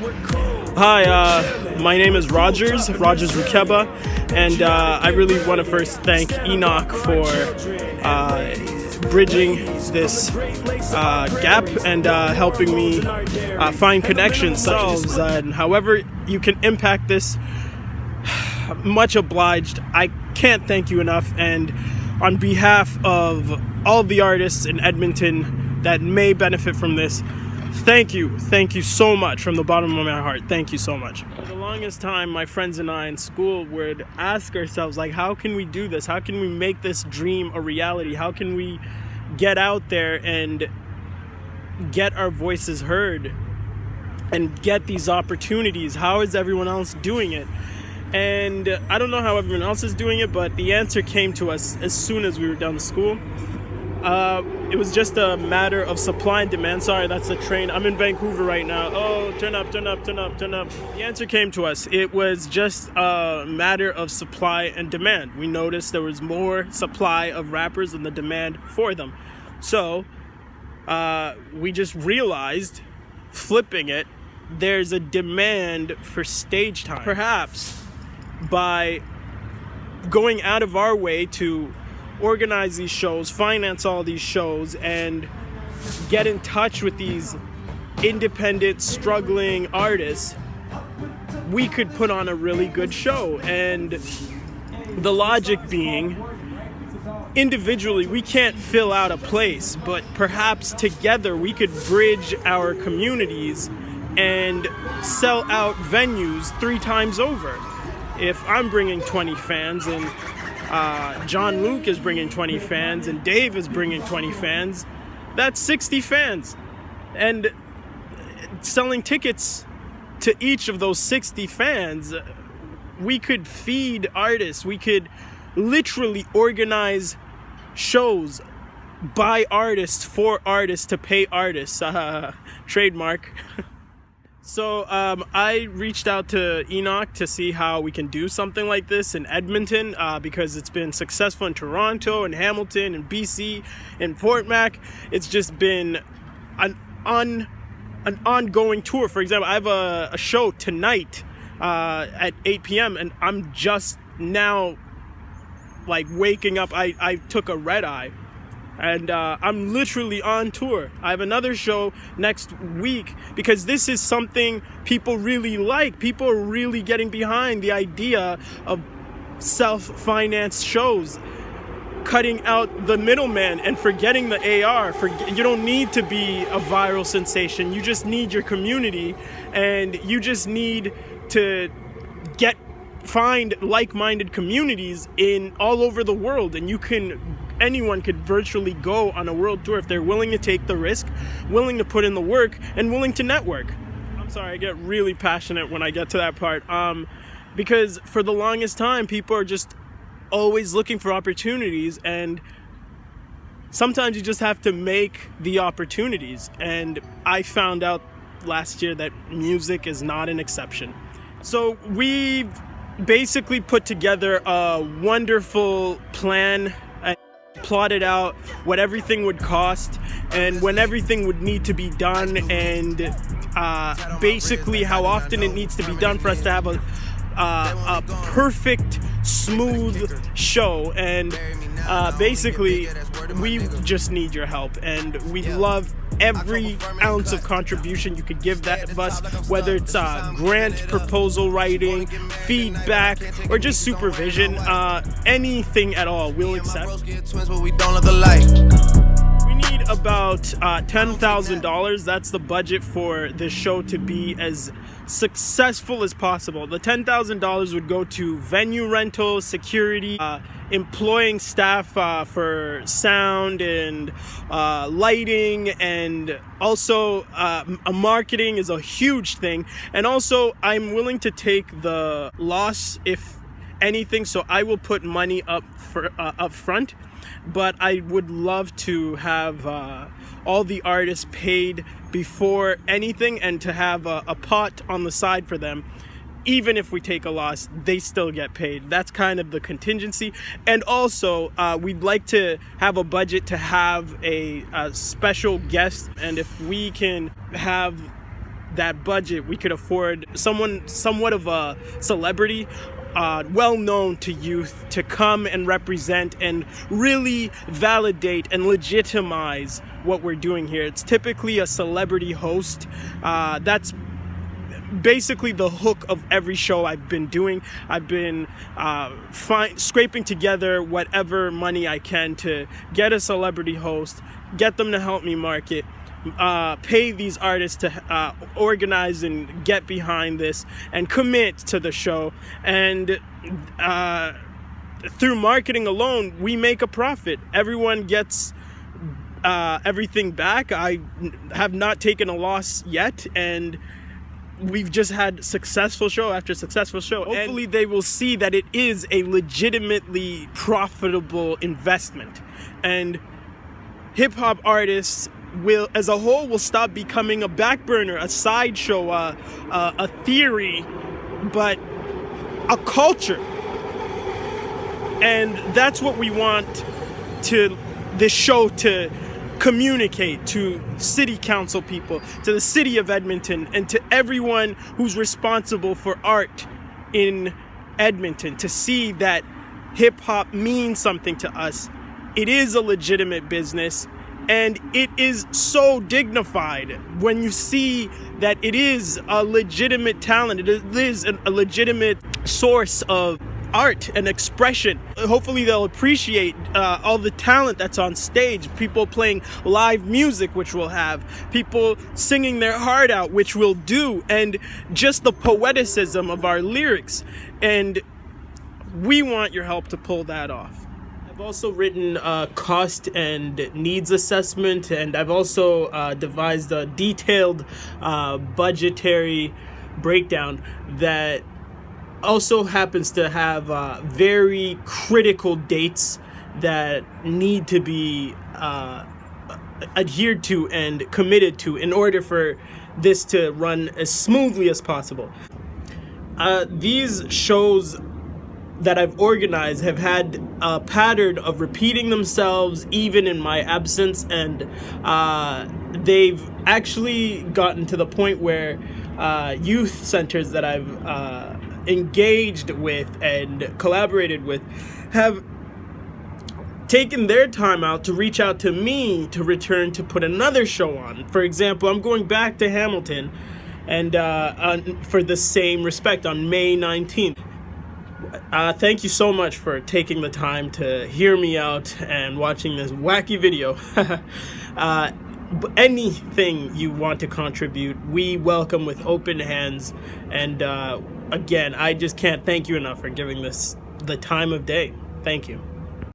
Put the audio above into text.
Hi, my name is Rogers Rukeba, and I really want to first thank Enoch for bridging this gap and helping me find connections themselves. And however you can impact this, much obliged. I can't thank you enough. And on behalf of all the artists in Edmonton that may benefit from this, thank you so much from the bottom of my heart. Thank you so much. For the longest time, my friends and I in school would ask ourselves, like, how can we do this? How can we make this dream a reality? How can we get out there and get our voices heard and get these opportunities? How is everyone else doing it? And I don't know how everyone else is doing it, but the answer came to us as soon as we were done with school. It was just a matter of supply and demand. Sorry, that's the train. I'm in Vancouver right now. Oh, turn up. The answer came to us. It was just a matter of supply and demand. We noticed there was more supply of rappers than the demand for them. So we just realized, flipping it, there's a demand for stage time. Perhaps by going out of our way to organize these shows, finance all these shows, and get in touch with these independent, struggling artists, we could put on a really good show. And the logic being, individually, we can't fill out a place, but perhaps together we could bridge our communities and sell out venues 3 times over. If I'm bringing 20 fans and John Luke is bringing 20 fans and Dave is bringing 20 fans, that's 60 fans. And selling tickets to each of those 60 fans, we could feed artists. We could literally organize shows by artists for artists to pay artists. Trademark. So I reached out to Enoch to see how we can do something like this in Edmonton, because it's been successful in Toronto and Hamilton and BC and Fort Mac. It's just been an ongoing tour. For example, I have a show tonight at 8 p.m. and I'm just now like waking up. I took a red eye. And I'm literally on tour. I have another show next week because this is something people really like. People are really getting behind the idea of self-financed shows, cutting out the middleman and forgetting the AR. You don't need to be a viral sensation. You just need your community, and you just need to find like-minded communities in all over the world, and anyone could virtually go on a world tour if they're willing to take the risk, willing to put in the work, and willing to network. I'm sorry, I get really passionate when I get to that part, because for the longest time, people are just always looking for opportunities, and sometimes you just have to make the opportunities. And I found out last year that music is not an exception. So we've basically put together a wonderful plan, plotted out what everything would cost and when everything would need to be done, and basically how often it needs to be done for us to have a perfect, smooth show. And basically we just need your help, and we love every ounce of contribution you could give that of us, whether it's grant proposal writing, feedback, or just supervision. Anything at all, we'll accept. We need about $10,000. That's the budget for this show to be as successful as possible. The $10,000 would go to venue rental, security, employing staff for sound and lighting, and also marketing is a huge thing. And also, I'm willing to take the loss if anything, so I will put money up front, but I would love to have all the artists paid before anything, and to have a pot on the side for them. Even if we take a loss, they still get paid. That's kind of the contingency. And also, we'd like to have a budget to have a special guest. And if we can have that budget, we could afford someone somewhat of a celebrity, well known to youth, to come and represent and really validate and legitimize what we're doing here. It's typically a celebrity host. That's basically the hook of every show I've been doing. I've been scraping together whatever money I can to get a celebrity host, get them to help me market, pay these artists to organize and get behind this and commit to the show. And through marketing alone, we make a profit. Everyone gets everything back. I have not taken a loss yet, and we've just had successful show after successful show. Hopefully they will see that it is a legitimately profitable investment, and hip-hop artists will, as a whole, will stop becoming a back burner, a sideshow, a theory, but a culture. And that's what we want to this show to communicate to city council people, to the city of Edmonton, and to everyone who's responsible for art in Edmonton, to see that hip-hop means something to us. It is a legitimate business, and it is so dignified when you see that it is a legitimate talent. It is a legitimate source of art and expression. Hopefully they'll appreciate all the talent that's on stage, people playing live music, which we'll have, people singing their heart out, which we'll do, and just the poeticism of our lyrics. And we want your help to pull that off. I've also written a cost and needs assessment, and I've also devised a detailed budgetary breakdown that also happens to have very critical dates that need to be adhered to and committed to in order for this to run as smoothly as possible. These shows that I've organized have had a pattern of repeating themselves even in my absence, and they've actually gotten to the point where youth centers that I've engaged with and collaborated with have taken their time out to reach out to me to return to put another show on. For example, I'm going back to Hamilton and for the same respect on May 19th. Thank you so much for taking the time to hear me out and watching this wacky video. Anything you want to contribute, we welcome with open hands. And again, I just can't thank you enough for giving this the time of day. Thank you.